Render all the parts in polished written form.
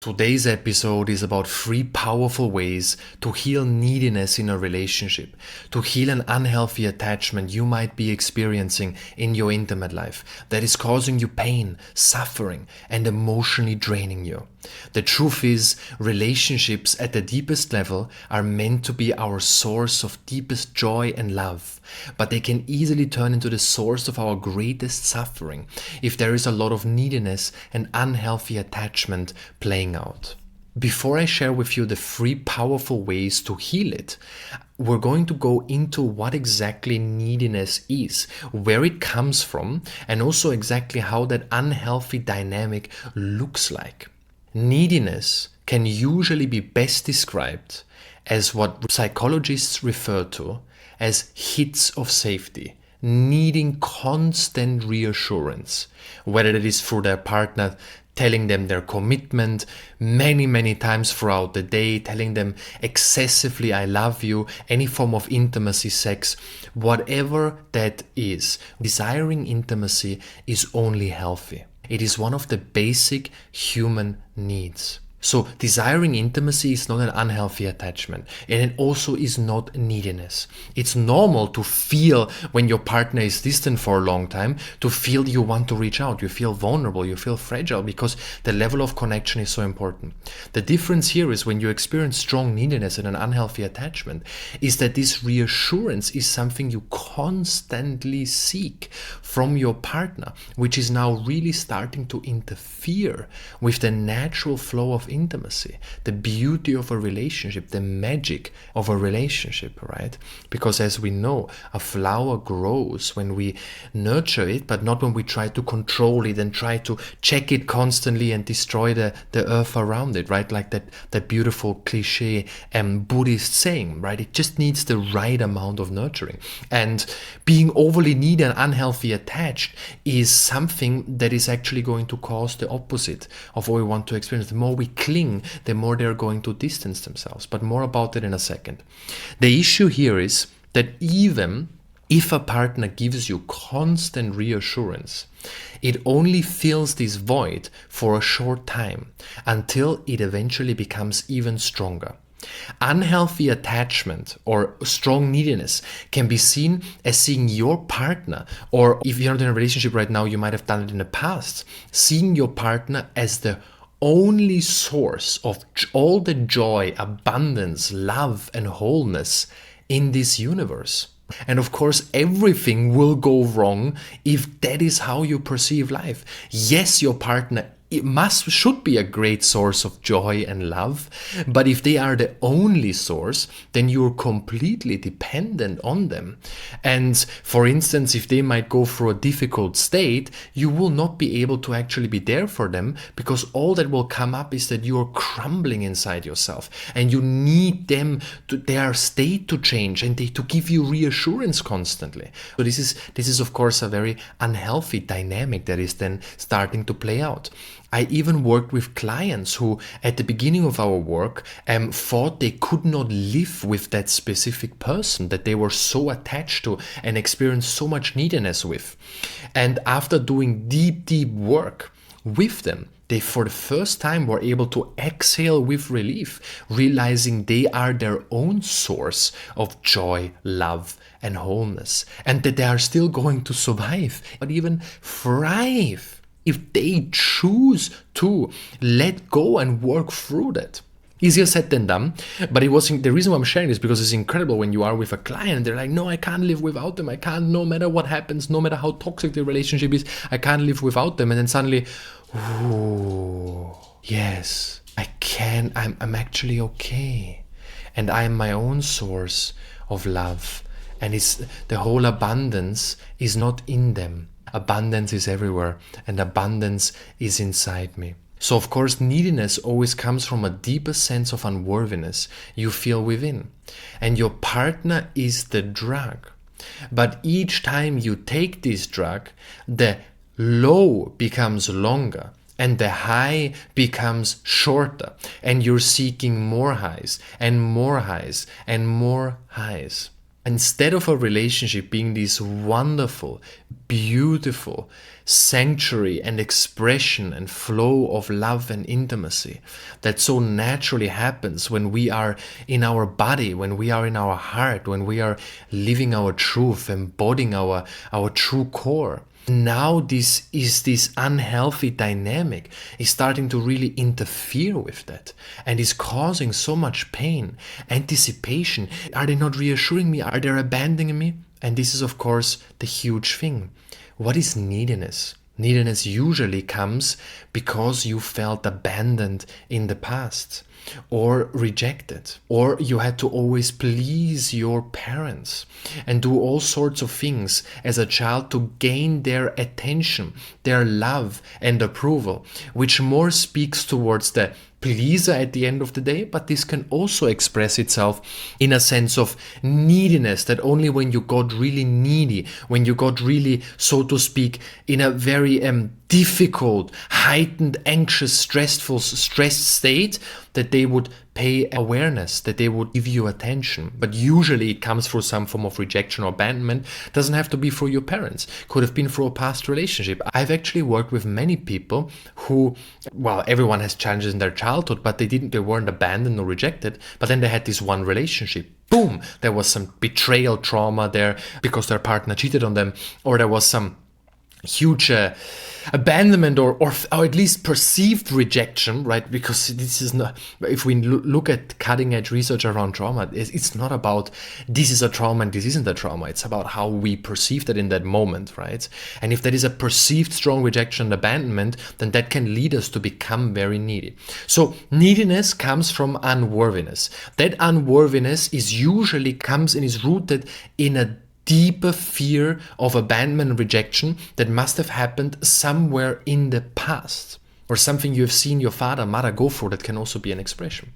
Today's episode is about 3 powerful ways to heal neediness in a relationship, to heal an unhealthy attachment you might be experiencing in your intimate life that is causing you pain, suffering, and emotionally draining you. The truth is, relationships at the deepest level are meant to be our source of deepest joy and love, but they can easily turn into the source of our greatest suffering if there is a lot of neediness and unhealthy attachment playing out. Before I share with you the 3 powerful ways to heal it, we're going to go into what exactly neediness is, where it comes from, and also exactly how that unhealthy dynamic looks like. Neediness can usually be best described as what psychologists refer to as hits of safety, needing constant reassurance, whether it is through their partner telling them their commitment many times throughout the day, telling them excessively I love you, any form of intimacy, sex, whatever that is. Desiring intimacy is only healthy. It is one of the basic human needs. So desiring intimacy is not an unhealthy attachment, and it also is not neediness. It's normal to feel when your partner is distant for a long time, to feel you want to reach out, you feel vulnerable, you feel fragile because the level of connection is so important. The difference here is when you experience strong neediness and an unhealthy attachment is that this reassurance is something you constantly seek from your partner, which is now really starting to interfere with the natural flow of intimacy, the beauty of a relationship, the magic of a relationship, right? Because as we know, a flower grows when we nurture it, but not when we try to control it and try to check it constantly and destroy the earth around it, right? Like that beautiful cliche Buddhist saying, right? It just needs the right amount of nurturing. And being overly needy and unhealthy attached is something that is actually going to cause the opposite of what we want to experience. The more we cling, the more they're going to distance themselves. But more about it in a second. The issue here is that even if a partner gives you constant reassurance, it only fills this void for a short time until it eventually becomes even stronger. Unhealthy attachment or strong neediness can be seen as seeing your partner, or if you're not in a relationship right now, you might have done it in the past, seeing your partner as the only source of all the joy, abundance, love, and wholeness in this universe. And of course, everything will go wrong if that is how you perceive life. Yes, your partner should be a great source of joy and love, but if they are the only source, then you're completely dependent on them. And for instance, if they might go through a difficult state, you will not be able to actually be there for them, because all that will come up is that you're crumbling inside yourself and you need them to their state to change and to give you reassurance constantly. So this is of course a very unhealthy dynamic that is then starting to play out. I even worked with clients who, at the beginning of our work, thought they could not live with that specific person that they were so attached to and experienced so much neediness with. And after doing deep work with them, they for the first time were able to exhale with relief, realizing they are their own source of joy, love, and wholeness, and that they are still going to survive, but even thrive, if they choose to let go and work through that. Easier said than done, but it was the reason why I'm sharing this, because it's incredible when you are with a client and they're like, no, I can't live without them. I can't, no matter what happens, no matter how toxic the relationship is, I can't live without them. And then suddenly, ooh, yes, I can. I'm actually okay. And I am my own source of love. And it's the whole abundance is not in them. Abundance is everywhere, and abundance is inside me. So of course, neediness always comes from a deeper sense of unworthiness you feel within. And your partner is the drug. But each time you take this drug, the low becomes longer and the high becomes shorter, and you're seeking more highs and more highs and more highs. Instead of a relationship being this wonderful, beautiful sanctuary and expression and flow of love and intimacy that so naturally happens when we are in our body, when we are in our heart, when we are living our truth, embodying our true core. Now this unhealthy dynamic is starting to really interfere with that and is causing so much pain, anticipation. Are they not reassuring me? Are they abandoning me? And this is, of course, the huge thing. What is neediness? Neediness usually comes because you felt abandoned in the past, or rejected, or you had to always please your parents and do all sorts of things as a child to gain their attention, their love and approval, which more speaks towards the pleaser at the end of the day, but this can also express itself in a sense of neediness, that only when you got really needy, when you got really, so to speak, in a very difficult, heightened, anxious, stressed state, that they would pay awareness, that they would give you attention. But usually it comes through some form of rejection or abandonment. It doesn't have to be through your parents. Could have been through a past relationship. I've actually worked with many people who, well, everyone has challenges in their childhood, but they weren't abandoned or rejected, but then they had this one relationship. Boom! There was some betrayal trauma there because their partner cheated on them, or there was some huge abandonment or at least perceived rejection, right? Because this is not, if we look at cutting edge research around trauma, it's not about this is a trauma and this isn't a trauma. It's about how we perceive it in that moment, right? And if that is a perceived strong rejection and abandonment, then that can lead us to become very needy. So neediness comes from unworthiness. That unworthiness usually comes and is rooted in a deeper fear of abandonment and rejection that must have happened somewhere in the past, or something you have seen your father, mother go through. That can also be an expression.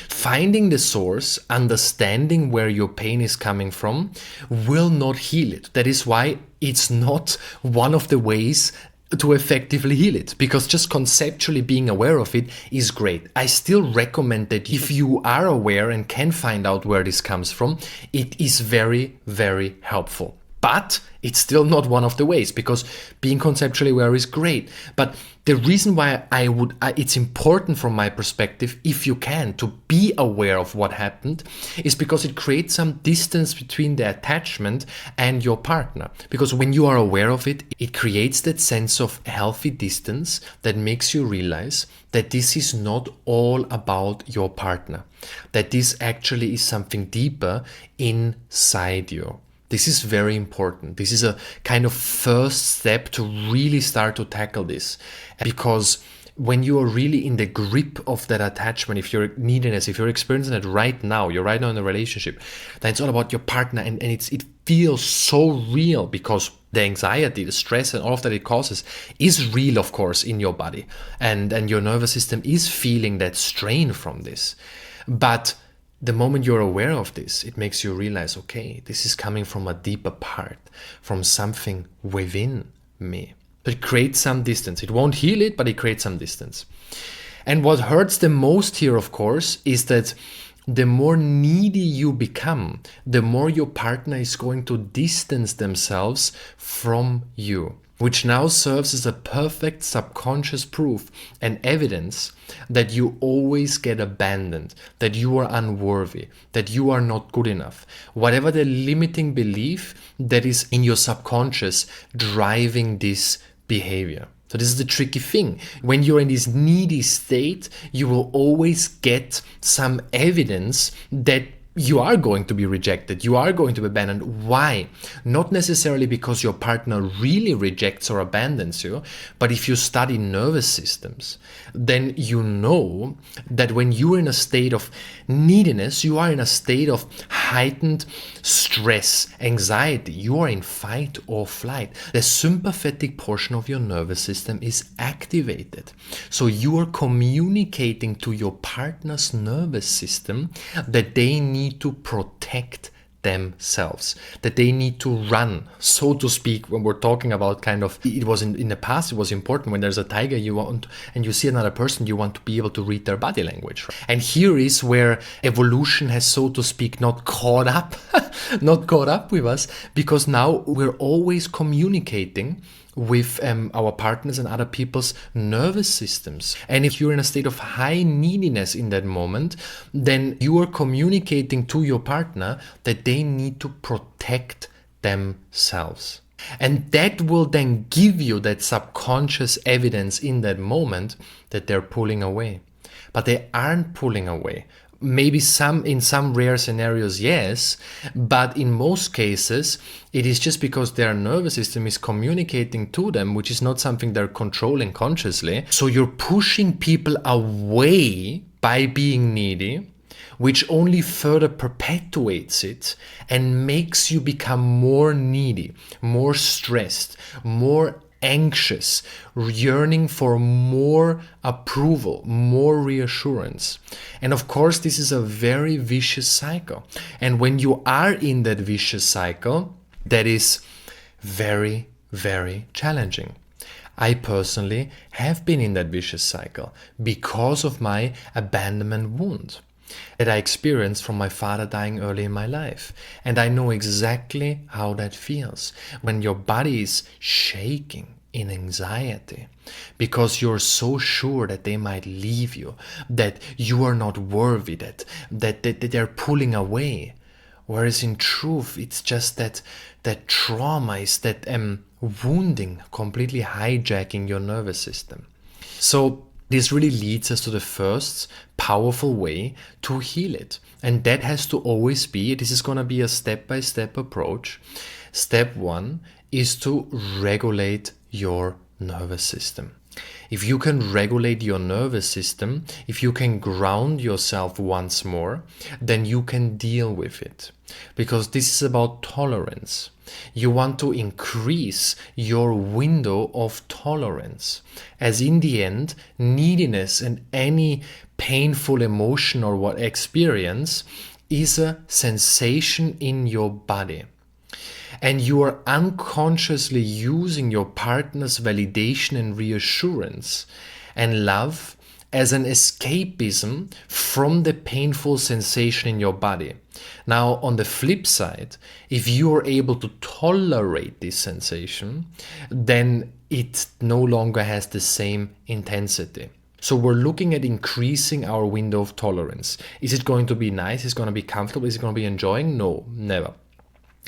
Finding the source, understanding where your pain is coming from, will not heal it. That is why it's not one of the ways to effectively heal it, because just conceptually being aware of it is great. I still recommend that if you are aware and can find out where this comes from, it is very, very helpful. But it's still not one of the ways, because being conceptually aware is great. But the reason why it's important from my perspective, if you can, to be aware of what happened, is because it creates some distance between the attachment and your partner. Because when you are aware of it, it creates that sense of healthy distance that makes you realize that this is not all about your partner, that this actually is something deeper inside you. This is very important. This is a kind of first step to really start to tackle this. Because when you are really in the grip of that attachment, if you're neediness, if you're experiencing it right now, you're right now in a relationship, then it's all about your partner, and it feels so real, because the anxiety, the stress, and all of that it causes is real, of course, in your body. And your nervous system is feeling that strain from this. But the moment you're aware of this, it makes you realize, okay, this is coming from a deeper part, from something within me. It creates some distance. It won't heal it, but it creates some distance. And what hurts the most here, of course, is that the more needy you become, the more your partner is going to distance themselves from you, which now serves as a perfect subconscious proof and evidence that you always get abandoned, that you are unworthy, that you are not good enough. Whatever the limiting belief that is in your subconscious driving this behavior. So this is the tricky thing. When you're in this needy state, you will always get some evidence that you are going to be rejected, you are going to be abandoned. Why? Not necessarily because your partner really rejects or abandons you, but if you study nervous systems, then you know that when you're in a state of neediness, you are in a state of heightened stress, anxiety, you are in fight or flight. The sympathetic portion of your nervous system is activated. So you are communicating to your partner's nervous system that they need to protect themselves, that they need to run, so to speak. When we're talking about kind of, it was in the past, it was important when there's a tiger you want, and you see another person, you want to be able to read their body language. And here is where evolution has, so to speak, not caught up with us, because now we're always communicating with our partners and other people's nervous systems. And if you're in a state of high neediness in that moment, then you are communicating to your partner that they need to protect themselves. And that will then give you that subconscious evidence in that moment that they're pulling away. But they aren't pulling away. Maybe in some rare scenarios, yes, but in most cases, it is just because their nervous system is communicating to them, which is not something they're controlling consciously. So you're pushing people away by being needy, which only further perpetuates it and makes you become more needy, more stressed, more anxious, yearning for more approval, more reassurance. And of course, this is a very vicious cycle. And when you are in that vicious cycle, that is very, very challenging. I personally have been in that vicious cycle because of my abandonment wound that I experienced from my father dying early in my life. And I know exactly how that feels when your body is shaking in anxiety because you're so sure that they might leave you, that you are not worthy, that they're pulling away. Whereas in truth, it's just that trauma is that wounding completely hijacking your nervous system. So this really leads us to the first powerful way to heal it. And that has to always be, this is going to be a step-by-step approach. Step one is to regulate your nervous system. If you can regulate your nervous system, if you can ground yourself once more, then you can deal with it. Because this is about tolerance. You want to increase your window of tolerance. As in the end, neediness and any painful emotion or what experience is a sensation in your body. And you are unconsciously using your partner's validation and reassurance and love as an escapism from the painful sensation in your body. Now, on the flip side, if you are able to tolerate this sensation, then it no longer has the same intensity. So we're looking at increasing our window of tolerance. Is it going to be nice? Is it going to be comfortable? Is it going to be enjoying? No, never.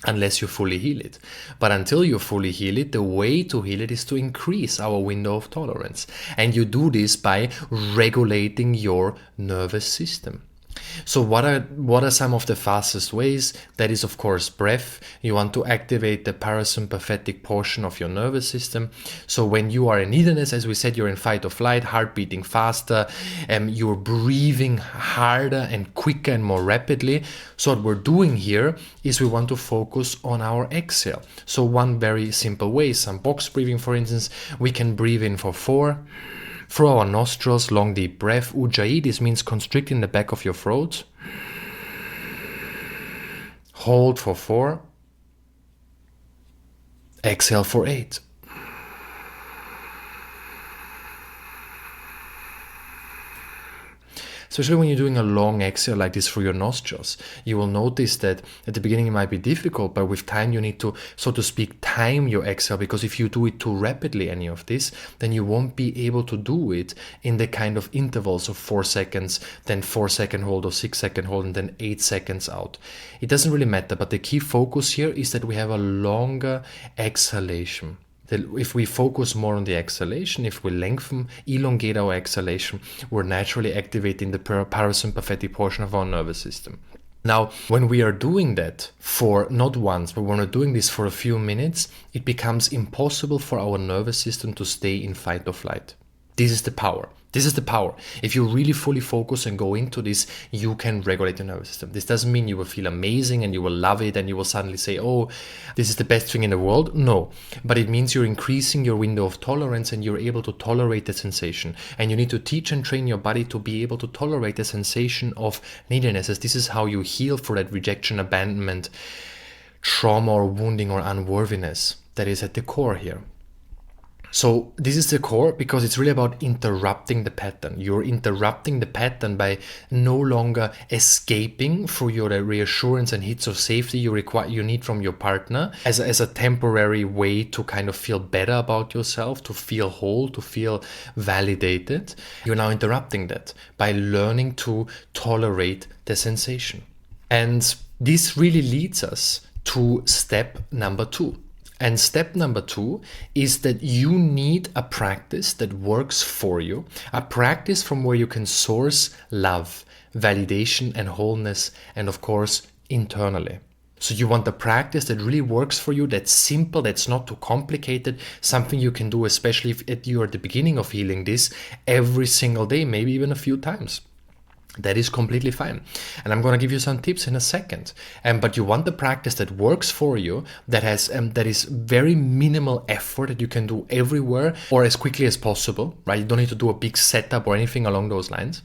Unless you fully heal it. But until you fully heal it, the way to heal it is to increase our window of tolerance. And you do this by regulating your nervous system. So what are some of the fastest ways? That is, of course, breath. You want to activate the parasympathetic portion of your nervous system. So when you are in neediness, as we said, you're in fight or flight, heart beating faster, you're breathing harder and quicker and more rapidly. So what we're doing here is we want to focus on our exhale. So one very simple way, some box breathing, for instance, we can breathe in for 4. Through our nostrils, long deep breath. Ujjayi, this means constricting the back of your throat. Hold for 4. Exhale for 8. Especially when you're doing a long exhale like this through your nostrils, you will notice that at the beginning it might be difficult, but with time you need to, so to speak, time your exhale, because if you do it too rapidly, any of this, then you won't be able to do it in the kind of intervals of 4 seconds, then 4-second hold or 6-second hold, and then 8 seconds out. It doesn't really matter, but the key focus here is that we have a longer exhalation. If we focus more on the exhalation, if we elongate our exhalation, we're naturally activating the parasympathetic portion of our nervous system. Now, when we are doing that for not once, but when we're doing this for a few minutes, it becomes impossible for our nervous system to stay in fight or flight. This is the power. This is the power. If you really fully focus and go into this, you can regulate your nervous system. This doesn't mean you will feel amazing and you will love it and you will suddenly say, oh, this is the best thing in the world. No, but it means you're increasing your window of tolerance and you're able to tolerate the sensation. And you need to teach and train your body to be able to tolerate the sensation of neediness, as this is how you heal for that rejection, abandonment, trauma or wounding or unworthiness that is at the core here. So this is the core because it's really about interrupting the pattern. You're interrupting the pattern by no longer escaping for your reassurance and hits of safety you need from your partner as a temporary way to kind of feel better about yourself, to feel whole, to feel validated. You're now interrupting that by learning to tolerate the sensation. And this really leads us to step number 2. And step number 2 is that you need a practice that works for you, a practice from where you can source love, validation, and wholeness, and of course, internally. So you want a practice that really works for you, that's simple, that's not too complicated, something you can do, especially if you're at the beginning of healing this, every single day, maybe even a few times. That is completely fine. And I'm going to give you some tips in a second. But you want the practice that works for you, that is very minimal effort that you can do everywhere or as quickly as possible, right? You don't need to do a big setup or anything along those lines,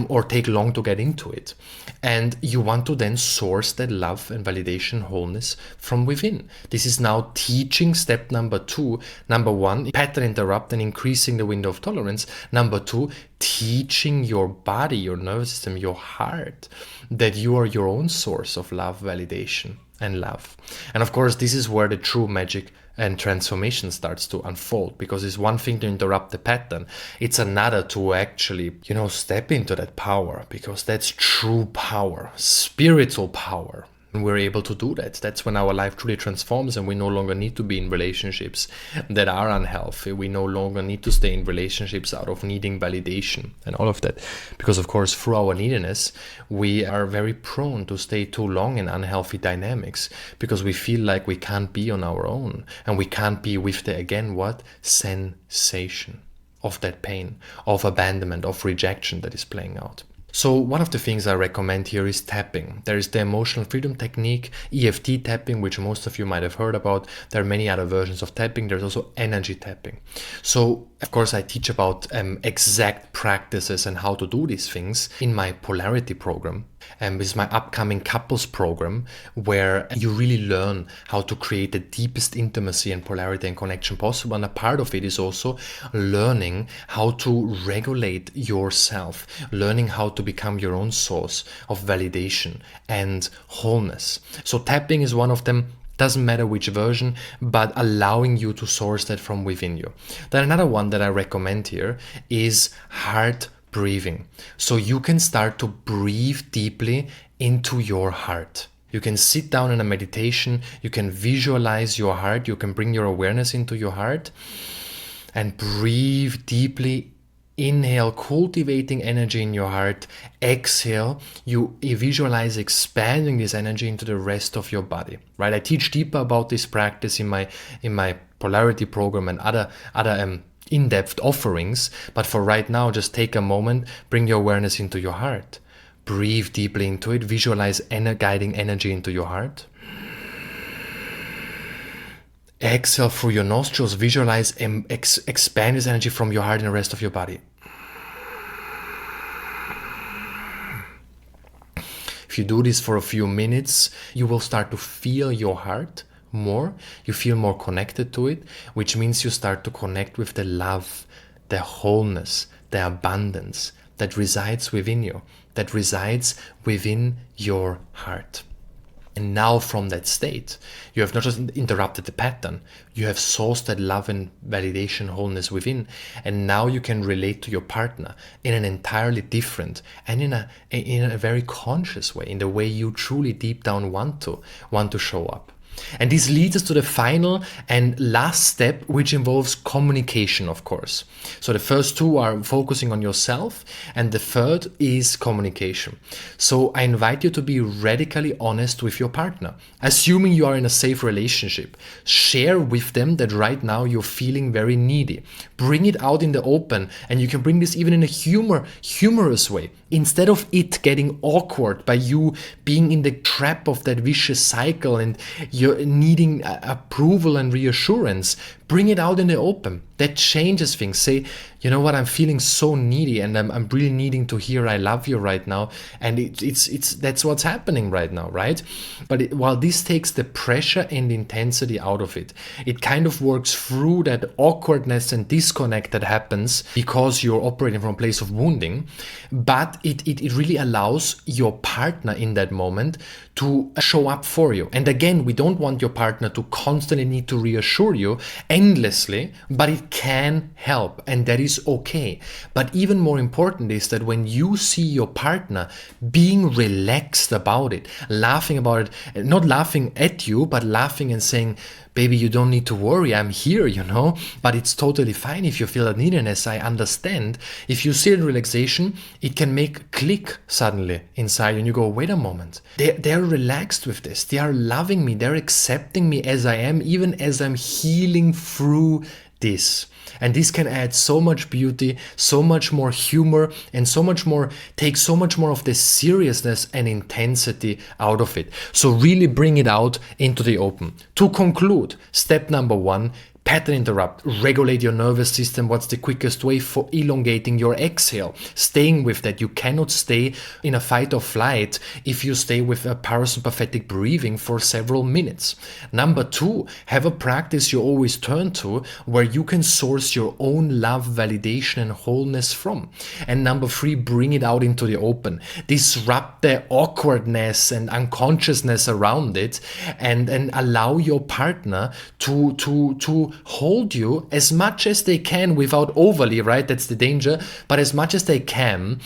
or take long to get into it. And you want to then source that love and validation, wholeness from within. This is now teaching step number 2. Number 1, pattern interrupt and increasing the window of tolerance. Number 2, teaching your body, your nervous system, your heart, that you are your own source of love, validation, and love. And of course, this is where the true magic and transformation starts to unfold, because it's one thing to interrupt the pattern. It's another to actually, step into that power, because that's true power, spiritual power. And we're able to do that. That's when our life truly transforms and we no longer need to be in relationships that are unhealthy. We no longer need to stay in relationships out of needing validation and all of that. Because of course, through our neediness, we are very prone to stay too long in unhealthy dynamics because we feel like we can't be on our own and we can't be with the, sensation of that pain, of abandonment, of rejection that is playing out. So one of the things I recommend here is tapping. There is the emotional freedom technique, EFT tapping, which most of you might have heard about. There are many other versions of tapping. There's also energy tapping. So of course I teach about exact practices and how to do these things in my polarity program. This is my upcoming couples program, where you really learn how to create the deepest intimacy and polarity and connection possible. And a part of it is also learning how to regulate yourself, learning how to become your own source of validation and wholeness. So tapping is one of them. Doesn't matter which version, but allowing you to source that from within you. Then another one that I recommend here is heart breathing. So you can start to breathe deeply into your heart. You can sit down in a meditation, you can visualize your heart, you can bring your awareness into your heart and breathe deeply. Inhale, cultivating energy in your heart. Exhale, you visualize expanding this energy into the rest of your body, right? I teach deeper about this practice in my polarity program and other in-depth offerings, but for right now, just take a moment, bring your awareness into your heart. Breathe deeply into it, visualize guiding energy into your heart. Exhale through your nostrils, visualize and expand this energy from your heart and the rest of your body. If you do this for a few minutes, you will start to feel your heart more. You feel more connected to it, which means you start to connect with the love, the wholeness, the abundance that resides within you, that resides within your heart. And now from that state, you have not just interrupted the pattern, you have sourced that love and validation, wholeness within, and now you can relate to your partner in an entirely different and in a very conscious way, in the way you truly deep down want to show up. And this leads us to the final and last step, which involves communication, of course. So the first two are focusing on yourself, and the third is communication. So I invite you to be radically honest with your partner. Assuming you are in a safe relationship, share with them that right now you're feeling very needy. Bring it out in the open, and you can bring this even in a humorous way. Instead of it getting awkward by you being in the trap of that vicious cycle and you're needing approval and reassurance, bring it out in the open. That changes things. Say, you know what, I'm feeling so needy, and I'm really needing to hear I love you right now, and it's that's what's happening right now, right? But while this takes the pressure and intensity out of it, it kind of works through that awkwardness and disconnect that happens because you're operating from a place of wounding, but it really allows your partner in that moment to show up for you. And again, we don't want your partner to constantly need to reassure you endlessly, but it can help, and that is okay. But even more important is that when you see your partner being relaxed about it, laughing about it, not laughing at you, but laughing and saying, baby, you don't need to worry, I'm here, but it's totally fine if you feel that neediness, I understand. If you see the relaxation, it can make click suddenly inside, and you go, wait a moment, they're relaxed with this, they are loving me, they're accepting me as I am, even as I'm healing through this. And this can add so much beauty, so much more humor, and take so much more of the seriousness and intensity out of it. So really bring it out into the open. To conclude, step number 1, pattern interrupt, regulate your nervous system. What's the quickest way for elongating your exhale? Staying with that. You cannot stay in a fight or flight if you stay with a parasympathetic breathing for several minutes. Number 2, have a practice you always turn to where you can source your own love, validation, and wholeness from. And number 3, bring it out into the open. Disrupt the awkwardness and unconsciousness around it, and allow your partner to hold you as much as they can without overly, right? That's the danger, but as much as they can,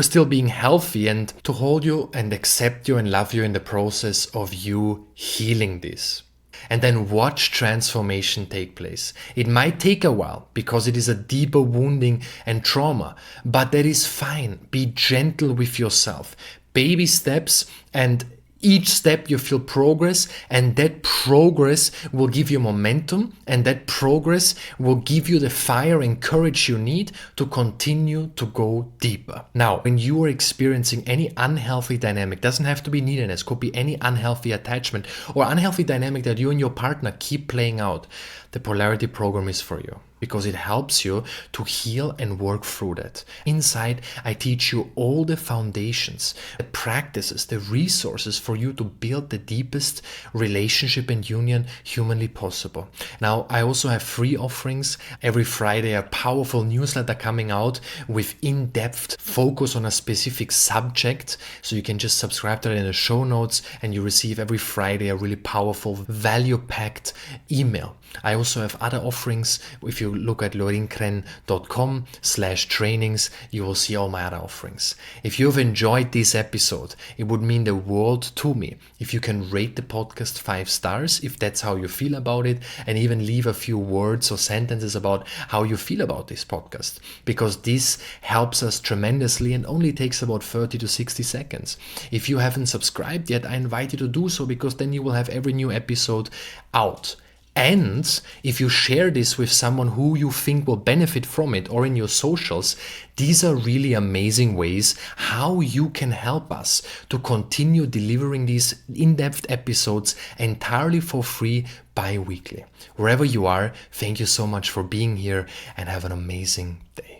still being healthy, and to hold you and accept you and love you in the process of you healing this. And then watch transformation take place. It might take a while because it is a deeper wounding and trauma, but that is fine. Be gentle with yourself. Baby steps, and each step you feel progress, and that progress will give you momentum, and that progress will give you the fire and courage you need to continue to go deeper. Now, when you are experiencing any unhealthy dynamic, doesn't have to be neediness, could be any unhealthy attachment or unhealthy dynamic that you and your partner keep playing out, the Polarity Program is for you, because it helps you to heal and work through that. Inside, I teach you all the foundations, the practices, the resources for you to build the deepest relationship and union humanly possible. Now, I also have free offerings. Every Friday, a powerful newsletter coming out with in-depth focus on a specific subject. So you can just subscribe to that in the show notes, and you receive every Friday a really powerful, value-packed email. I also have other offerings. If you look at lorincren.com/trainings, you will see all my other offerings. If you've enjoyed this episode, it would mean the world to me if you can rate the podcast 5 stars, if that's how you feel about it, and even leave a few words or sentences about how you feel about this podcast, because this helps us tremendously and only takes about 30 to 60 seconds. If you haven't subscribed yet, I invite you to do so, because then you will have every new episode out. And if you share this with someone who you think will benefit from it, or in your socials, these are really amazing ways how you can help us to continue delivering these in-depth episodes entirely for free bi-weekly. Wherever you are, thank you so much for being here, and have an amazing day.